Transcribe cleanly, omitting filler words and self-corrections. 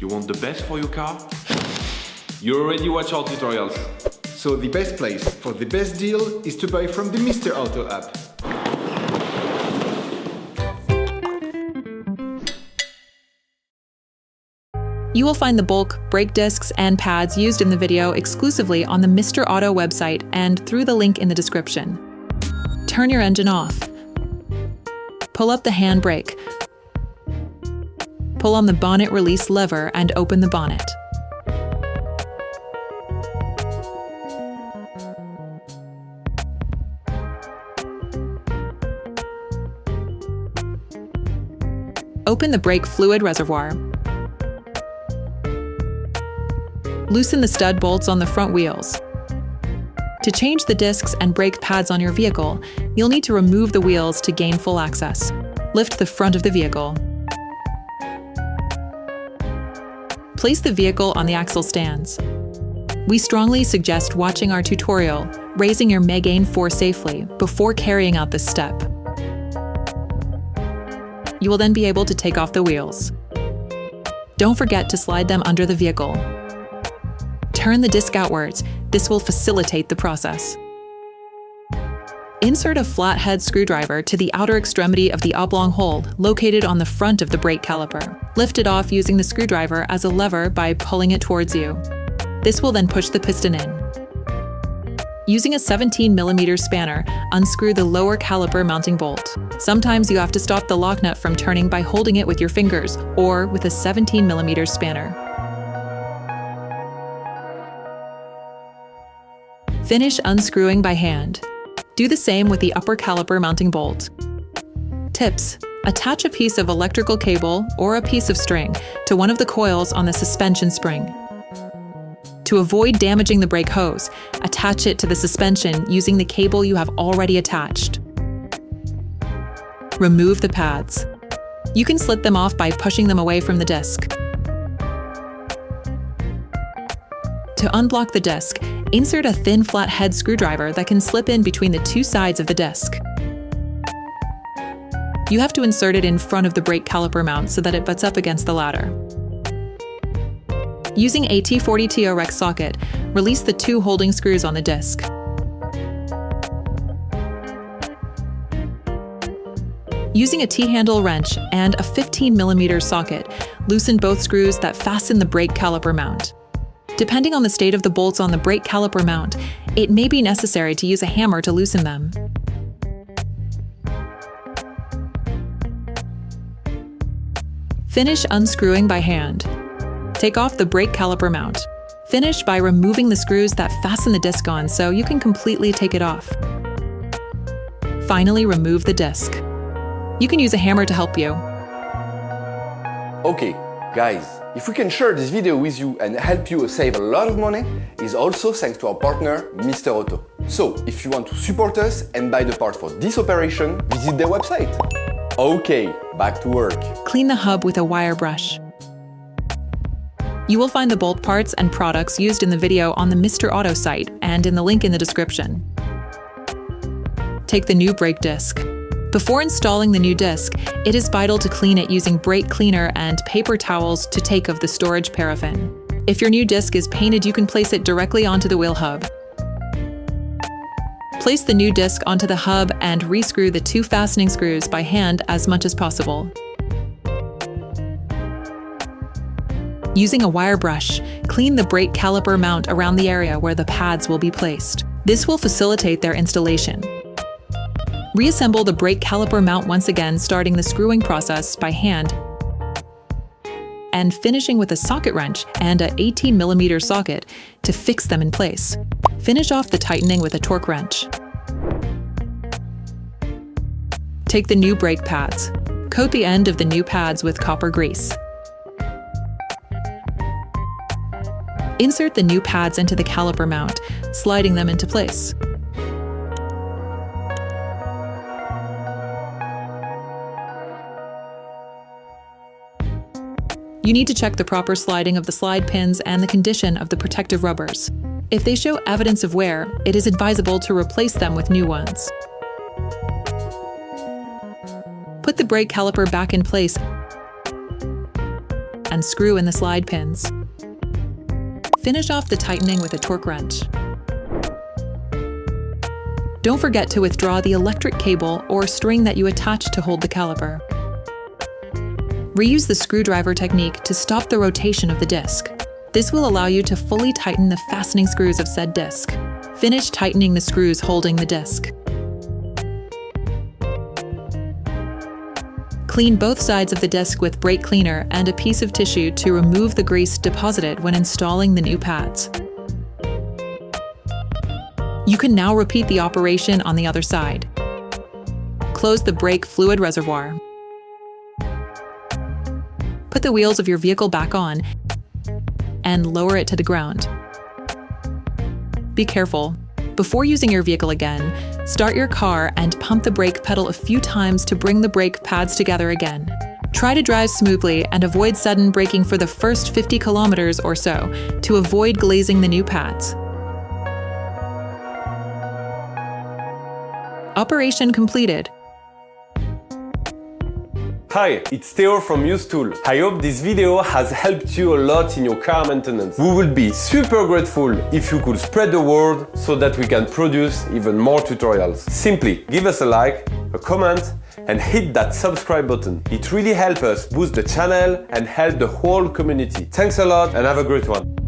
You want the best for your car? You already watch our tutorials. So the best place for the best deal is to buy from the Mr. Auto app. You will find the bulk, brake discs, and pads used in the video exclusively on the Mr. Auto website and through the link in the description. Turn your engine off. Pull up the handbrake. Pull on the bonnet release lever and open the bonnet. Open the brake fluid reservoir. Loosen the stud bolts on the front wheels. To change the discs and brake pads on your vehicle, you'll need to remove the wheels to gain full access. Lift the front of the vehicle. Place the vehicle on the axle stands. We strongly suggest watching our tutorial, raising your Megane 4 safely, before carrying out this step. You will then be able to take off the wheels. Don't forget to slide them under the vehicle. Turn the disc outwards. This will facilitate the process. Insert a flathead screwdriver to the outer extremity of the oblong hole located on the front of the brake caliper. Lift it off using the screwdriver as a lever by pulling it towards you. This will then push the piston in. Using a 17mm spanner, unscrew the lower caliper mounting bolt. Sometimes you have to stop the lock nut from turning by holding it with your fingers or with a 17mm spanner. Finish unscrewing by hand. Do the same with the upper caliper mounting bolt. Tips: attach a piece of electrical cable or a piece of string to one of the coils on the suspension spring. To avoid damaging the brake hose, attach it to the suspension using the cable you have already attached. Remove the pads. You can slit them off by pushing them away from the disc. To unblock the disc, insert a thin flathead screwdriver that can slip in between the two sides of the disc. You have to insert it in front of the brake caliper mount so that it butts up against the ladder. Using a T40 Torx socket, release the two holding screws on the disc. Using a T-handle wrench and a 15mm socket, loosen both screws that fasten the brake caliper mount. Depending on the state of the bolts on the brake caliper mount, it may be necessary to use a hammer to loosen them. Finish unscrewing by hand. Take off the brake caliper mount. Finish by removing the screws that fasten the disc on so you can completely take it off. Finally, remove the disc. You can use a hammer to help you. Okay, guys, if we can share this video with you and help you save a lot of money, is also thanks to our partner, Mr. Auto. So, if you want to support us and buy the parts for this operation, visit their website. Okay, back to work. Clean the hub with a wire brush. You will find the bolt parts and products used in the video on the Mr. Auto site and in the link in the description. Take the new brake disc. Before installing the new disc, it is vital to clean it using brake cleaner and paper towels to take off the storage paraffin. If your new disc is painted, you can place it directly onto the wheel hub. Place the new disc onto the hub and rescrew the two fastening screws by hand as much as possible. Using a wire brush, clean the brake caliper mount around the area where the pads will be placed. This will facilitate their installation. Reassemble the brake caliper mount once again, starting the screwing process by hand and finishing with a socket wrench and a 18mm socket to fix them in place. Finish off the tightening with a torque wrench. Take the new brake pads. Coat the end of the new pads with copper grease. Insert the new pads into the caliper mount, sliding them into place. You need to check the proper sliding of the slide pins and the condition of the protective rubbers. If they show evidence of wear, it is advisable to replace them with new ones. Put the brake caliper back in place and screw in the slide pins. Finish off the tightening with a torque wrench. Don't forget to withdraw the electric cable or string that you attach to hold the caliper. Reuse the screwdriver technique to stop the rotation of the disc. This will allow you to fully tighten the fastening screws of said disc. Finish tightening the screws holding the disc. Clean both sides of the disc with brake cleaner and a piece of tissue to remove the grease deposited when installing the new pads. You can now repeat the operation on the other side. Close the brake fluid reservoir. Put the wheels of your vehicle back on and lower it to the ground. Be careful. Before using your vehicle again, start your car and pump the brake pedal a few times to bring the brake pads together again. Try to drive smoothly and avoid sudden braking for the first 50 kilometers or so to avoid glazing the new pads. Operation completed. Hi, it's Theo from Usetool. I hope this video has helped you a lot in your car maintenance. We will be super grateful if you could spread the word so that we can produce even more tutorials. Simply give us a like, a comment, and hit that subscribe button. It really helps us boost the channel and help the whole community. Thanks a lot and have a great one.